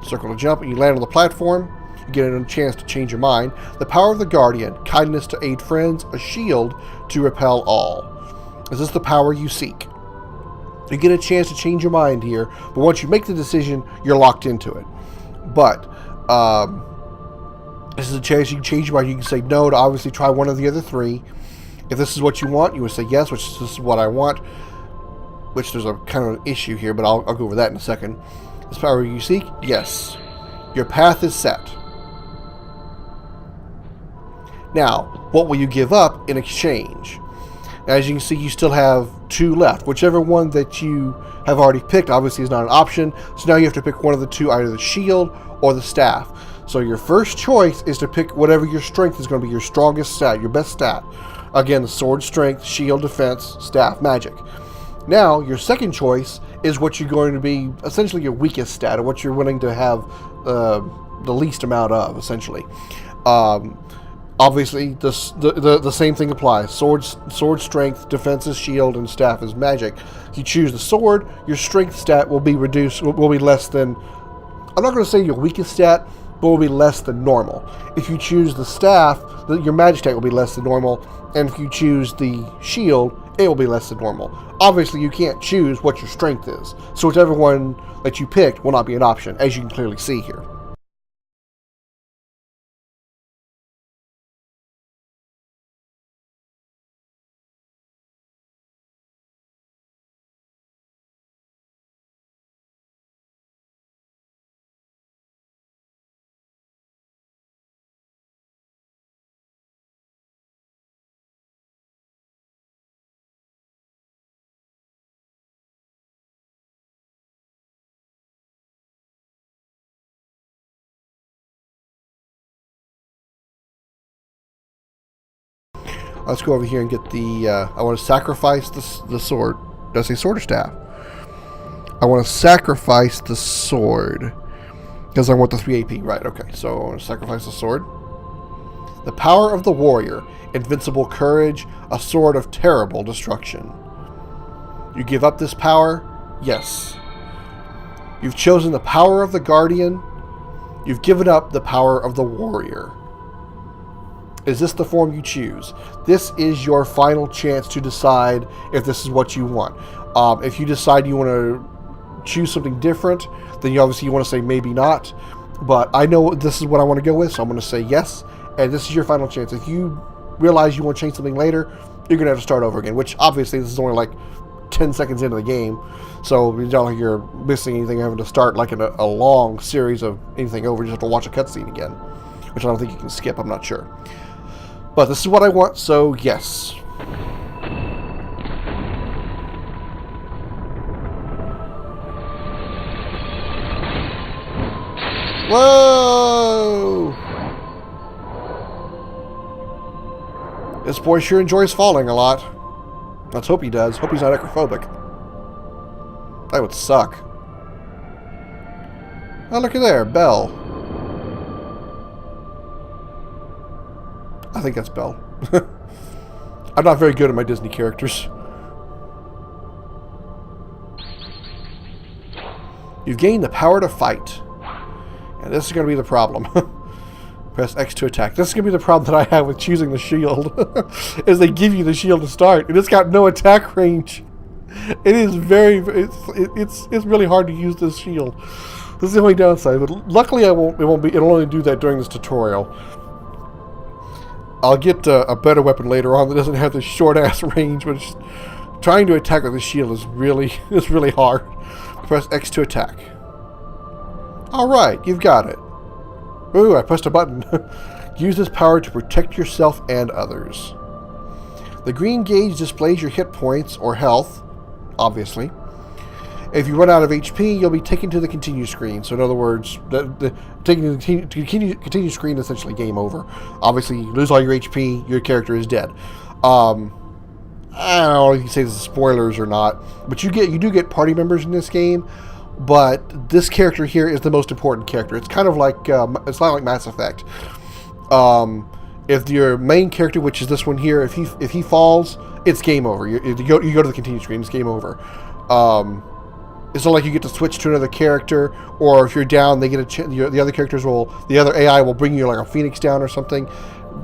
Circle to jump, and you land on the platform. You get a chance to change your mind. The power of the Guardian, kindness to aid friends, a shield to repel all. Is this the power you seek? You get a chance to change your mind here, but once you make the decision, you're locked into it. But this is a chance you can change your mind. You can say no to obviously try one of the other three. If this is what you want, you would say yes, which this is what I want. Which there's a kind of an issue here, but I'll go over that in a second. This power you seek? Yes. Your path is set. Now, what will you give up in exchange? As you can see, you still have 2 left. Whichever one that you have already picked obviously is not an option. So now you have to pick one of the 2, either the shield or the staff. So your first choice is to pick whatever your strength is going to be, your strongest stat, your best stat. Again, the sword strength, shield defense, staff magic. Now, your second choice is what you're going to be, essentially your weakest stat, or what you're willing to have the least amount of, essentially. Obviously, the same thing applies. Sword strength, defense is shield, and staff is magic. If you choose the sword, your strength stat will be reduced, will be less than, I'm not going to say your weakest stat, but will be less than normal. If you choose the staff, your magic stat will be less than normal, and if you choose the shield, it will be less than normal. Obviously, you can't choose what your strength is, so whichever one that you picked will not be an option, as you can clearly see here. Let's go over here and get the, I want to sacrifice the sword. Did I say sword or staff? I want to sacrifice the sword. Because I want the 3 AP. Right, okay. So I want to sacrifice the sword. The power of the warrior. Invincible courage. A sword of terrible destruction. You give up this power? Yes. You've chosen the power of the guardian. You've given up the power of the warrior. Is this the form you choose? This is your final chance to decide if this is what you want. If you decide you want to choose something different, then you obviously want to say maybe not. But I know this is what I want to go with, so I'm going to say yes. And this is your final chance. If you realize you want to change something later, you're going to have to start over again. Which obviously this is only like 10 seconds into the game. So it's not like you're missing anything, having to start like in a long series of anything over. You just have to watch a cutscene again. Which I don't think you can skip, I'm not sure. But this is what I want, so yes. Whoa! This boy sure enjoys falling a lot. Let's hope he does. Hope he's not acrophobic. That would suck. Oh, look at there, Belle. I think that's Belle. I'm not very good at my Disney characters. You've gained the power to fight. And this is going to be the problem. Press X to attack. This is going to be the problem that I have with choosing the shield. Is they give you the shield to start, and it's got no attack range. It is it's really hard to use this shield. This is the only downside, but luckily it'll only do that during this tutorial. I'll get a better weapon later on that doesn't have this short-ass range, but trying to attack with the shield is really hard. Press X to attack. Alright, you've got it. Ooh, I pressed a button. Use this power to protect yourself and others. The green gauge displays your hit points or health, obviously. If you run out of HP, you'll be taken to the continue screen. So in other words, taking to the continue screen is essentially game over. Obviously, you lose all your HP, your character is dead. I don't know if you can say this is spoilers or not, but you do get party members in this game. But this character here is the most important character. It's kind of like it's not like Mass Effect. If your main character, which is this one here, if he falls, it's game over. You go to the continue screen, it's game over. It's not like you get to switch to another character, or if you're down, they get the other characters the other AI will bring you like a phoenix down or something.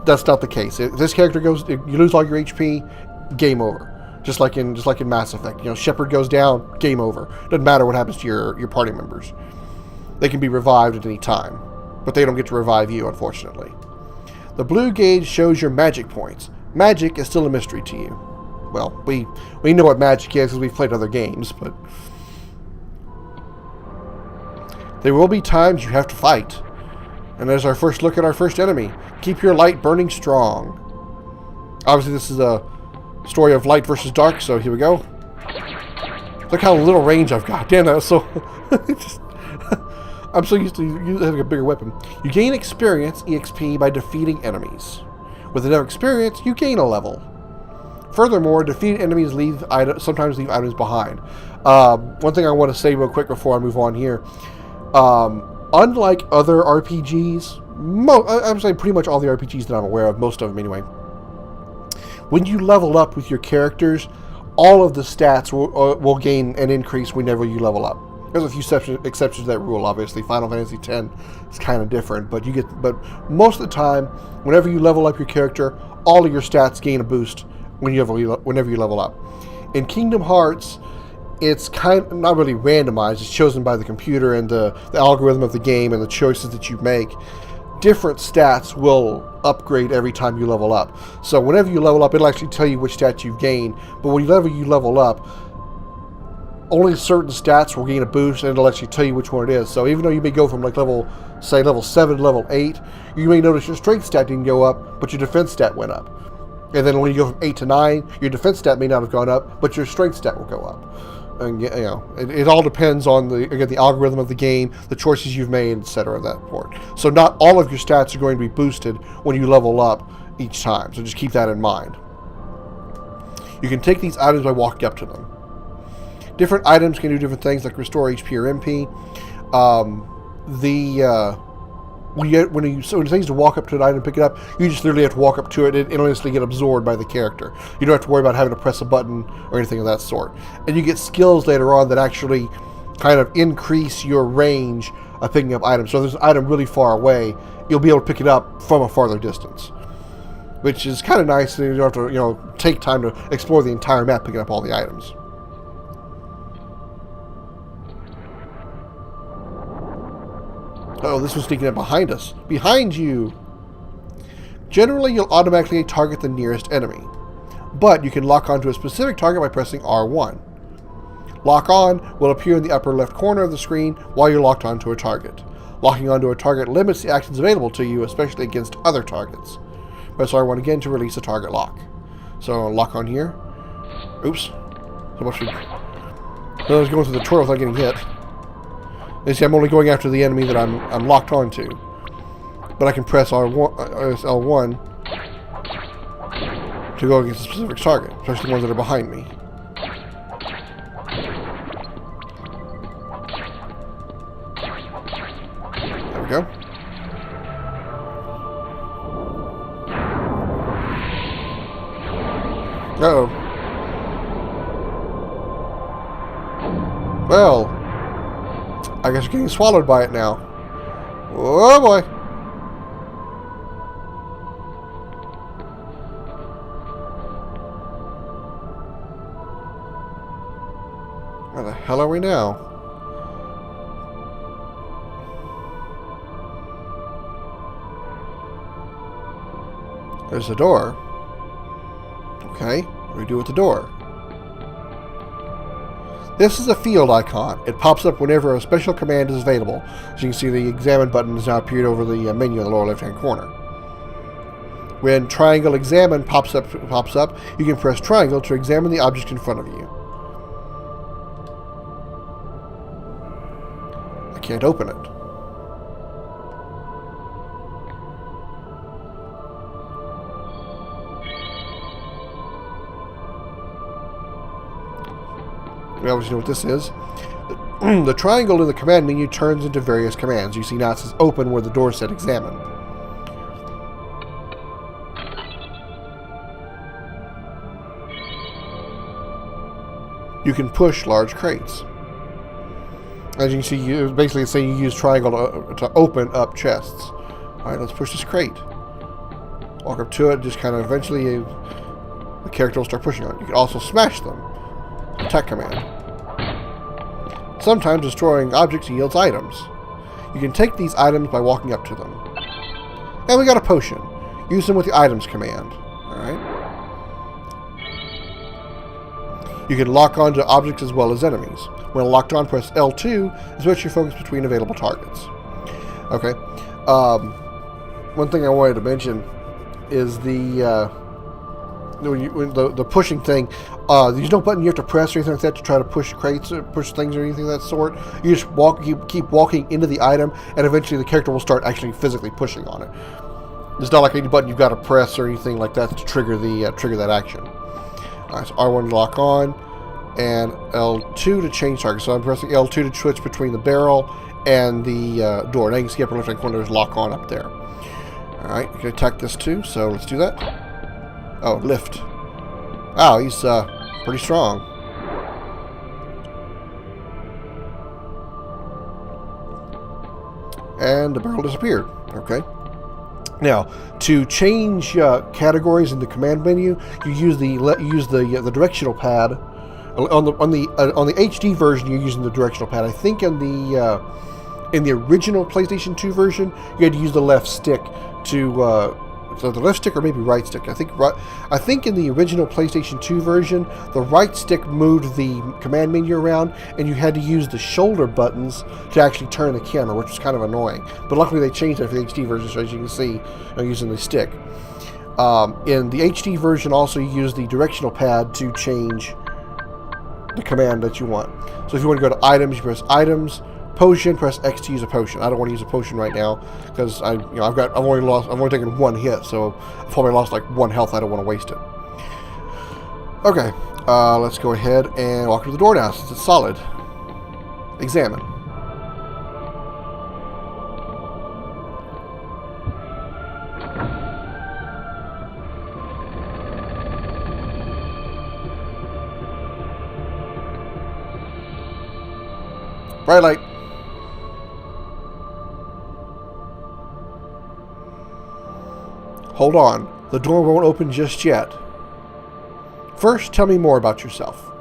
That's not the case. If this character goes, if you lose all your HP, game over. Just like in Mass Effect, you know, Shepard goes down, game over. Doesn't matter what happens to your party members. They can be revived at any time, but they don't get to revive you, unfortunately. The blue gauge shows your magic points. Magic is still a mystery to you. Well, we know what magic is because we've played other games, but there will be times you have to fight. And there's our first look at our first enemy. Keep your light burning strong. Obviously, this is a story of light versus dark, so here we go. Look how little range I've got. Damn, that was so... I'm so used to having a bigger weapon. You gain experience, EXP, by defeating enemies. With enough experience, you gain a level. Furthermore, defeated enemies sometimes leave items behind. One thing I want to say real quick before I move on here. Unlike other RPGs, I'm saying pretty much all the RPGs that I'm aware of, most of them anyway, when you level up with your characters, all of the stats will gain an increase whenever you level up. There's a few exceptions to that rule, obviously. Final Fantasy X is kind of different, but most of the time, whenever you level up your character, all of your stats gain a boost whenever you level up. In Kingdom Hearts, it's kind of not really randomized. It's chosen by the computer and the algorithm of the game and the choices that you make. Different stats will upgrade every time you level up. So whenever you level up, it'll actually tell you which stats you've gained. But whenever you level up, only certain stats will gain a boost, and it'll actually tell you which one it is. So even though you may go from like level 7 to level 8, you may notice your strength stat didn't go up, but your defense stat went up. And then when you go from 8 to 9, your defense stat may not have gone up, but your strength stat will go up. And you know, it all depends on the algorithm of the game, the choices you've made, etc. That part. So not all of your stats are going to be boosted when you level up each time. So just keep that in mind. You can take these items by walking up to them. Different items can do different things, like restore HP or MP. When it says to walk up to an item and pick it up, you just literally have to walk up to it and instantly get absorbed by the character. You don't have to worry about having to press a button or anything of that sort. And you get skills later on that actually kind of increase your range of picking up items. So if there's an item really far away, you'll be able to pick it up from a farther distance, which is kind of nice. You don't have to take time to explore the entire map picking up all the items. Oh, this one's sneaking up behind us. Behind you! Generally, you'll automatically target the nearest enemy, but you can lock onto a specific target by pressing R1. Lock on will appear in the upper left corner of the screen while you're locked onto a target. Locking onto a target limits the actions available to you, especially against other targets. Press R1 again to release a target lock. So, lock on here. Oops. So much I was going through the tutorial without getting hit. You see, I'm only going after the enemy that I'm locked onto. But I can press L1 to go against a specific target, especially the ones that are behind me. There we go. Uh-oh. Well, I guess you're getting swallowed by it now. Oh boy. Where the hell are we now? There's the door. Okay, what do we do with the door? This is a field icon. It pops up whenever a special command is available. As you can see, the examine button has now appeared over the menu in the lower left-hand corner. When triangle examine pops up, you can press triangle to examine the object in front of you. I can't open it. We obviously know what this is. The triangle in the command menu turns into various commands. You see now it says open where the door said examine. You can push large crates. As you can see, basically it's saying you use triangle to open up chests. Alright, let's push this crate. Walk up to it, just kind of eventually the character will start pushing on it. You can also smash them. Attack command. Sometimes destroying objects yields items. You can take these items by walking up to them. And we got a potion. Use them with the items command. Alright. You can lock onto objects as well as enemies. When locked on, press L2 to switch your focus between available targets. Okay. One thing I wanted to mention is the pushing thing. There's no button you have to press or anything like that to try to push crates or push things or anything of that sort. You just keep walking into the item, and eventually the character will start actually physically pushing on it. It's not like any button you've got to press or anything like that to trigger that action. Alright, so R1 to lock on, and L2 to change target. So I'm pressing L2 to switch between the barrel and the door. Now you can see upper left hand corner, there's lock on up there. Alright, you can attack this too, so let's do that. Oh, lift. Wow, he's pretty strong. And the barrel disappeared. Okay. Now, to change categories in the command menu, you use the directional pad. On the HD version, you're using the directional pad. I think in the original PlayStation 2 version, you had to use the left stick to. So the left stick or maybe right stick. I think in the original PlayStation 2 version, the right stick moved the command menu around, and you had to use the shoulder buttons to actually turn the camera, which was kind of annoying. But luckily they changed that for the HD version, so as you can see, I'm using the stick. In the HD version, also you use the directional pad to change the command that you want. So if you want to go to items, you press items. Potion, press X to use a potion. I don't want to use a potion right now because I've only taken one hit, so I've probably lost like 1 health. I don't want to waste it. Okay, let's go ahead and walk to the door now since it's solid. Examine. Bright light. Hold on, the door won't open just yet. First, tell me more about yourself.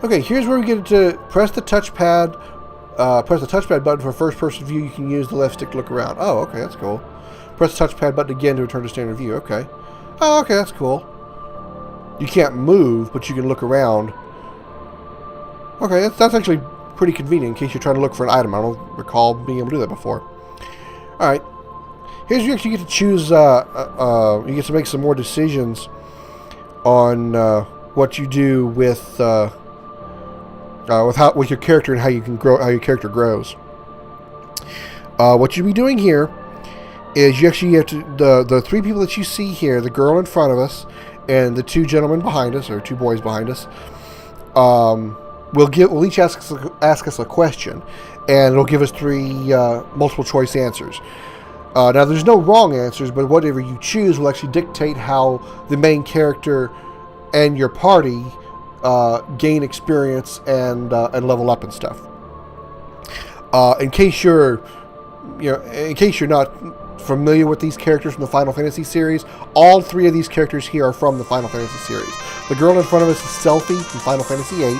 Okay, here's where we get to press the touchpad. Press the touchpad button for first-person view. You can use the left stick to look around. Oh, okay, that's cool. Press the touchpad button again to return to standard view. Okay. Oh, okay, that's cool. You can't move, but you can look around. Okay, that's actually pretty convenient in case you're trying to look for an item. I don't recall being able to do that before. All right. Here's where you actually get to choose, you get to make some more decisions on what you do with your character and how you can grow, how your character grows. What you'll be doing here is you actually have to the 3 people that you see here, the girl in front of us and the 2 gentlemen behind us, or 2 boys behind us, will each ask us a question, and it'll give us 3 multiple choice answers. Now, there's no wrong answers, but whatever you choose will actually dictate how the main character and your party gain experience and level up and stuff. In case you're not familiar with these characters from the Final Fantasy series, all 3 of these characters here are from the Final Fantasy series. The girl in front of us is Selphie from Final Fantasy VIII,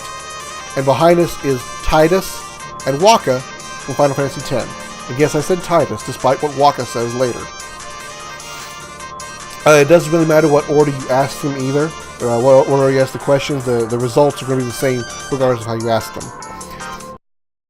and behind us is Tidus and Wakka from Final Fantasy X. And yes, I said Tidus, despite what Wakka says later. It doesn't really matter what order you ask them either. What order you ask the questions, the results are going to be the same regardless of how you ask them.